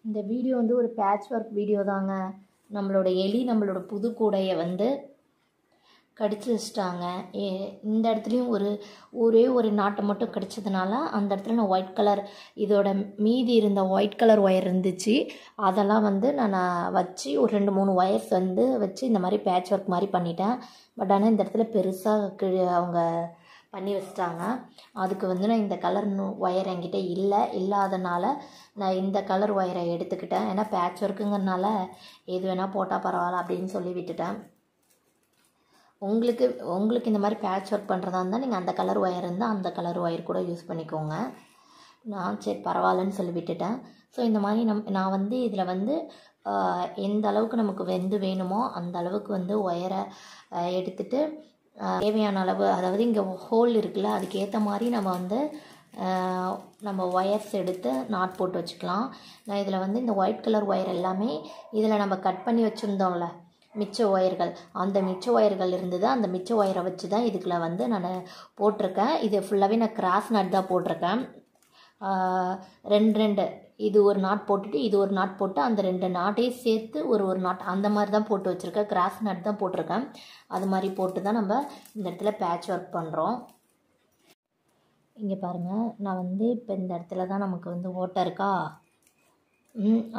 இந்த வீடியோ வந்து ஒரு பேட்ச் ஒர்க் வீடியோ தாங்க. நம்மளோட எலி நம்மளோட புது கூடையை வந்து கடிச்சு வச்சிட்டாங்க. இந்த இடத்துலையும் ஒரே ஒரு நாட்டை மட்டும் கடிச்சதுனால அந்த இடத்துல நான் ஒயிட் கலர் இதோட மீதி இருந்த ஒயிட் கலர் ஒயர் இருந்துச்சு. அதெல்லாம் வந்து நான் வச்சு ஒரு 2-3 ஒயர்ஸ் வந்து வச்சு இந்த மாதிரி பேட்ச் ஒர்க் மாதிரி பண்ணிட்டேன். பட் ஆனால் இந்த இடத்துல பெருசாக அவங்க பண்ணி வச்சிட்டாங்க. அதுக்கு வந்து நான் இந்த கலர் ஒயர் என்கிட்ட இல்லாதனால நான் இந்த கலர் ஒயரை எடுத்துக்கிட்டேன். ஏன்னா பேட்ச் ஒர்க்குங்கிறதுனால எது வேணால் போட்டால் பரவாயில்ல அப்படின்னு சொல்லி விட்டுட்டேன். உங்களுக்கு இந்த மாதிரி பேட்ச் ஒர்க் பண்ணுறதா இருந்தால் நீங்கள் அந்த கலர் ஒயர் இருந்தால் அந்த கலர் ஒயர் கூட யூஸ் பண்ணிக்கோங்க. நான் சரி பரவாயில்லன்னு சொல்லி விட்டுட்டேன். ஸோ இந்த மாதிரி நான் வந்து இதில் வந்து எந்த அளவுக்கு நமக்கு வேணுமோ அந்த அளவுக்கு வந்து ஒயரை எடுத்துகிட்டு தேவையான அளவு, அதாவது இங்கே ஹோல் இருக்குல்ல அதுக்கேற்ற மாதிரி நம்ம ஒயர்ஸ் எடுத்து நாட் போட்டு வச்சுக்கலாம். நான் இதில் வந்து இந்த ஒயிட் கலர் ஒயர் எல்லாமே இதில் நம்ம கட் பண்ணி வச்சுருந்தோம்ல மிச்ச ஒயர்கள், அந்த மிச்ச ஒயர்கள் இருந்தது. அந்த மிச்ச ஒயரை வச்சு தான் இதுக்குள்ள வந்து நான் போட்டிருக்கேன். இது ஃபுல்லாகவே நான் கிராஸ் நாட் தான் போட்டிருக்கேன். 2 இது ஒரு நாட் போட்டுட்டு இது ஒரு நாட் போட்டு அந்த 2 நாட்டையும் சேர்த்து ஒரு நாட் அந்த மாதிரி தான் போட்டு வச்சுருக்கேன். கிராஸ் நாட் தான் போட்டிருக்கேன். அது மாதிரி போட்டு தான் நம்ம இந்த இடத்துல பேட்ச் ஒர்க் பண்ணுறோம். இங்கே பாருங்கள், நான் வந்து இப்போ இந்த இடத்துல தான் நமக்கு வந்து ஓட்டை இருக்கா,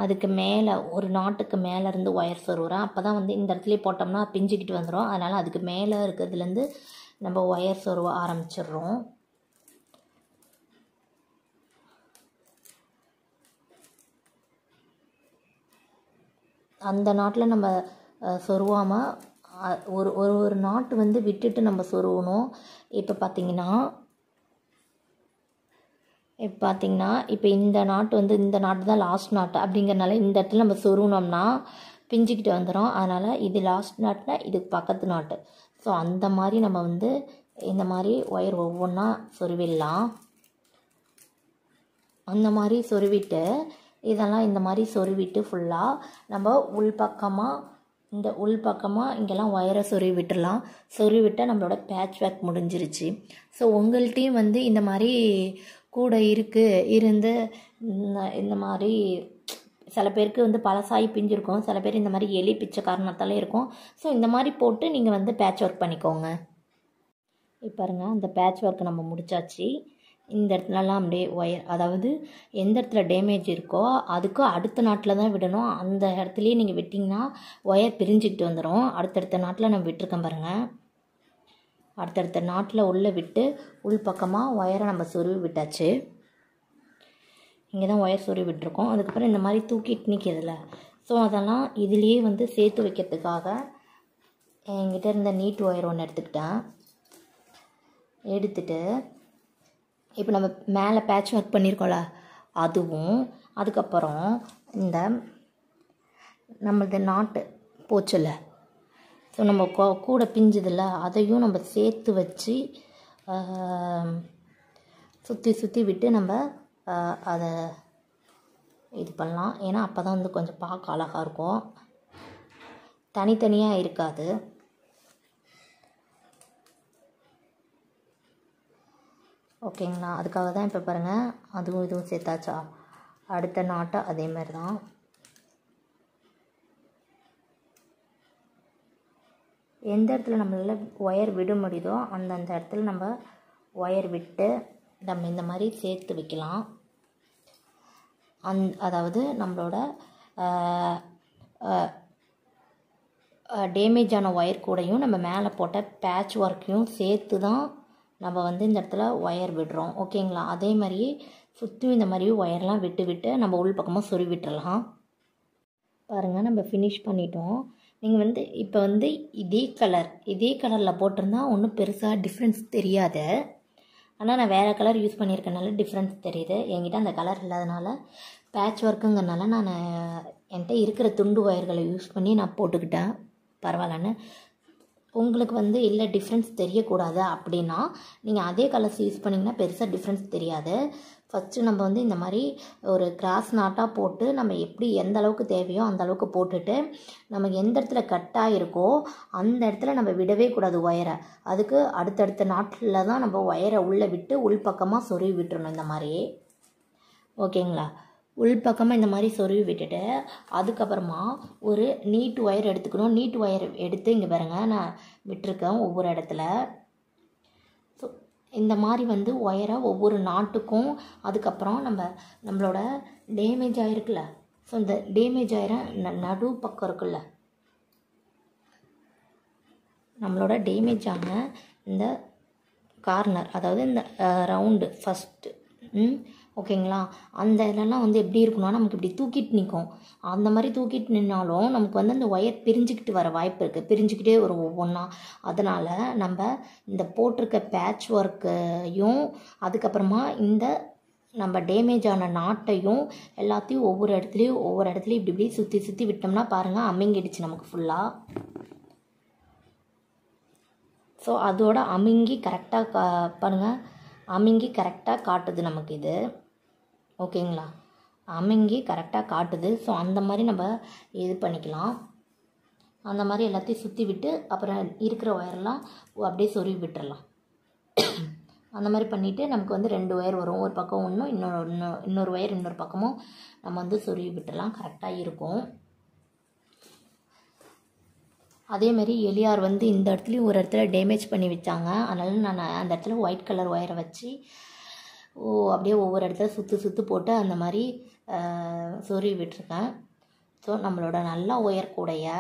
அதுக்கு மேலே ஒரு நாட்டுக்கு மேலே இருந்து ஒயர் சொருகிறேன். அப்போ தான் வந்து இந்த இடத்துலையே போட்டோம்னா பிஞ்சிக்கிட்டு வந்துடும். அதனால் அதுக்கு மேலே இருக்கிறதுலேருந்து நம்ம ஒயர் சொருவ ஆரம்பிச்சிடுறோம். அந்த நாட்டில் நம்ம சொருவாமல் ஒரு நாட்டு வந்து விட்டுட்டு நம்ம சொருவணும். இப்போ பார்த்தீங்கன்னா இப்போ இந்த நாட்டு வந்து இந்த நாட்டு தான் லாஸ்ட் நாட்டு அப்படிங்கிறனால இந்த இடத்துல நம்ம சொருவினோம்னா பிஞ்சிக்கிட்டு வந்துடும். அதனால் இது லாஸ்ட் நாட்டுனா இதுக்கு பக்கத்து நாட்டு. ஸோ அந்த மாதிரி நம்ம வந்து இந்த மாதிரி ஒயர் ஒவ்வொன்றா சொருவிடலாம். அந்த மாதிரி சொருவிட்டு இதெல்லாம் இந்த மாதிரி சொருவிட்டு ஃபுல்லாக நம்ம உள்பக்கமாக இங்கெல்லாம் ஒயரை சொருவி விட்டுடலாம். சொருவிட்டால் நம்மளோட பேட்ச் ஒர்க் முடிஞ்சிருச்சு. ஸோ உங்கள்கிட்டையும் வந்து இந்த மாதிரி கூட இருந்து இந்த மாதிரி சில பேருக்கு வந்து பழசாகி பிஞ்சிருக்கும், சில பேர் இந்த மாதிரி எலி பிச்சை காரணத்தால் இருக்கும். ஸோ இந்த மாதிரி போட்டு நீங்கள் வந்து பேட்ச் ஒர்க் பண்ணிக்கோங்க. இப்போ பாருங்கள், அந்த பேட்ச் ஒர்க் நம்ம முடிச்சாச்சு. இந்த இடத்துலலாம் அப்படியே ஒயர், அதாவது எந்த இடத்துல டேமேஜ் இருக்கோ அதுக்கு அடுத்த நாட்டில் தான் விடணும். அந்த இடத்துலையே நீங்கள் விட்டிங்கன்னா ஒயர் பிரிஞ்சுக்கிட்டு வந்துடும். அடுத்தடுத்த நாட்டில் நம்ம விட்டுருக்கேன் பாருங்கள். அடுத்தடுத்த நாட்டில் உள்ளே விட்டு உள்பக்கமாக ஒயரை நம்ம சொருவி விட்டாச்சு. இங்கே தான் ஒயர் சொருவி விட்டுருக்கோம். அதுக்கப்புறம் இந்த மாதிரி தூக்கிட்டு நிற்கிறதுல, ஸோ அதெல்லாம் இதுலேயே வந்து சேர்த்து வைக்கிறதுக்காக என்கிட்ட இருந்த நீட் ஒயர் ஒன்று எடுத்துட்டு இப்போ நம்ம மேலே பேட்ச் ஒர்க் பண்ணியிருக்கோம்ல அதுவும், அதுக்கப்புறம் இந்த நம்மளது நாட்டு போச்சுல்ல, ஸோ நம்ம கூட பிஞ்சுதில்ல அதையும் நம்ம சேர்த்து வச்சு சுற்றி விட்டு நம்ம அதை இது பண்ணலாம். ஏன்னா அப்போ தான் வந்து கொஞ்சம் பார்க்க அழகாக இருக்கும், தனித்தனியாக இருக்காது. ஓகேங்களா, அதுக்காக தான் இப்போ பாருங்கள் அதுவும் இதுவும் சேர்த்தாச்சா. அடுத்த நாட்டை அதே மாதிரி தான் எந்த இடத்துல நம்மளால் ஒயர் விட முடியுதோ அந்தந்த இடத்துல நம்ம ஒயர் விட்டு நம்ம இந்த மாதிரி சேர்த்து வைக்கலாம். அதாவது நம்மளோட டேமேஜ் ஆன ஒயர் கூடையும் நம்ம மேலே போட்ட பேட்ச் ஒர்க்கையும் சேர்த்து தான் நம்ம வந்து இந்த இடத்துல ஒயர் விடுறோம். ஓகேங்களா, அதே மாதிரியே சுற்றியும் இந்த மாதிரி ஒயர்லாம் விட்டு நம்ம உள் பக்கமாக சொருவி விட்டுறலாம். பாருங்கள், நம்ம ஃபினிஷ் பண்ணிட்டோம். நீங்கள் வந்து இப்போ வந்து இதே கலரில் போட்டிருந்தா ஒன்றும் பெருசாக டிஃப்ரென்ஸ் தெரியாது. ஆனால் நான் வேறு கலர் யூஸ் பண்ணியிருக்கனால டிஃப்ரென்ஸ் தெரியுது. என்கிட்ட அந்த கலர் இல்லாதனால பேட்ச் ஒர்க்குங்கிறனால நான் என்கிட்ட இருக்கிற துண்டு ஒயர்களை யூஸ் பண்ணி நான் போட்டுக்கிட்டேன். பரவாயில்லன்னு. உங்களுக்கு வந்து இல்லை டிஃப்ரென்ஸ் தெரியக்கூடாது அப்படின்னா நீங்கள் அதே கலர்ஸ் யூஸ் பண்ணிங்கன்னா பெருசாக டிஃப்ரென்ஸ் தெரியாது. ஃபஸ்ட்டு நம்ம வந்து இந்த மாதிரி ஒரு கிராஸ் நாட்டாக போட்டு நம்ம எப்படி எந்த அளவுக்கு தேவையோ அந்த அளவுக்கு போட்டுட்டு நம்ம எந்த இடத்துல கட்டாக இருக்கோ அந்த இடத்துல நம்ம விடவே கூடாது ஒயரை. அதுக்கு அடுத்தடுத்த நாட்டில் தான் நம்ம ஒயரை உள்ளே விட்டு உள்பக்கமாக சொருவி விட்டுறணும் இந்த மாதிரியே. ஓகேங்களா, உள்பக்கமாக இந்த மாதிரி சொருவி விட்டுட்டு அதுக்கப்புறமா ஒரு நீட் ஒயர் எடுத்துக்கணும். நீட் ஒயர் எடுத்து இங்கே பாருங்க நான் விட்டுருக்கேன் ஒவ்வொரு இடத்துல. ஸோ இந்த மாதிரி வந்து ஒயரை ஒவ்வொரு நாட்டுக்கும் அதுக்கப்புறம் நம்மளோட டேமேஜ் ஆகிருக்குல்ல, ஸோ இந்த டேமேஜ் ஆகிற நடு பக்கம் இருக்குல்ல, நம்மளோட டேமேஜ் ஆன இந்த கார்னர், அதாவது இந்த ரவுண்டு ஃபஸ்ட்டு, ஓகேங்களா, அந்த இதெல்லாம் வந்து எப்படி இருக்குன்னா நமக்கு இப்படி தூக்கிட்டு நிற்கும். அந்த மாதிரி தூக்கிட்டு நின்னாலும் நமக்கு வந்து அந்த ஒயர் பிரிஞ்சுக்கிட்டு வர வாய்ப்பு இருக்குது, பிரிஞ்சுக்கிட்டே வரும் ஒவ்வொன்றா. அதனால் நம்ம இந்த போட்டிருக்க பேட்ச் ஒர்க்கையும் அதுக்கப்புறமா இந்த நம்ம டேமேஜ் ஆன நாட்டையும் எல்லாத்தையும் ஒவ்வொரு இடத்துலையும் இப்படி சுற்றி சுற்றி விட்டோம்னா பாருங்கள் அமிங்கிடுச்சு நமக்கு ஃபுல்லாக. ஸோ அதோட அமிங்கி கரெக்டாக பாருங்கள், அமிங்கி கரெக்டாக காட்டுது நமக்கு இது, ஓகேங்களா, அமிங்கி கரெக்டாக காட்டுது. ஸோ அந்த மாதிரி நம்ம இது பண்ணிக்கலாம். அந்த மாதிரி எல்லாத்தையும் சுற்றி விட்டு அப்புறம் இருக்கிற ஒயரெல்லாம் அப்படியே சொருவி விட்டுறலாம். அந்த மாதிரி பண்ணிவிட்டு நமக்கு வந்து 2 ஒயர் வரும், ஒரு பக்கம் ஒன்று, இன்னொரு ஒயர் இன்னொரு பக்கமும் நம்ம வந்து சொருவி விட்டுறலாம், கரெக்டாக இருக்கும். அதேமாரி எலியார் வந்து இந்த இடத்துலையும் ஒரு இடத்துல டேமேஜ் பண்ணி வச்சாங்க. அதனால் நான் அந்த இடத்துல ஒயிட் கலர் ஒயரை வச்சு அப்படியே ஒவ்வொரு இடத்துல சுற்று போட்டு அந்த மாதிரி சொருவி விட்டுருக்கேன். ஸோ நம்மளோட நல்ல ஒயர் கூடைய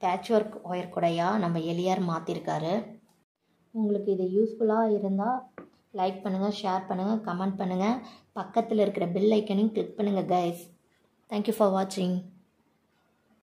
பேட்ச் ஒர்க் ஒயர் கூடையாக நம்ம எலியார் மாற்றிருக்காரு. உங்களுக்கு இது யூஸ்ஃபுல்லாக இருந்தால் லைக் பண்ணுங்கள், ஷேர் பண்ணுங்கள், கமெண்ட் பண்ணுங்கள், பக்கத்தில் இருக்கிற பெல் ஐக்கனையும் கிளிக் பண்ணுங்கள் கைஸ். தேங்க்யூ ஃபார் வாட்சிங்.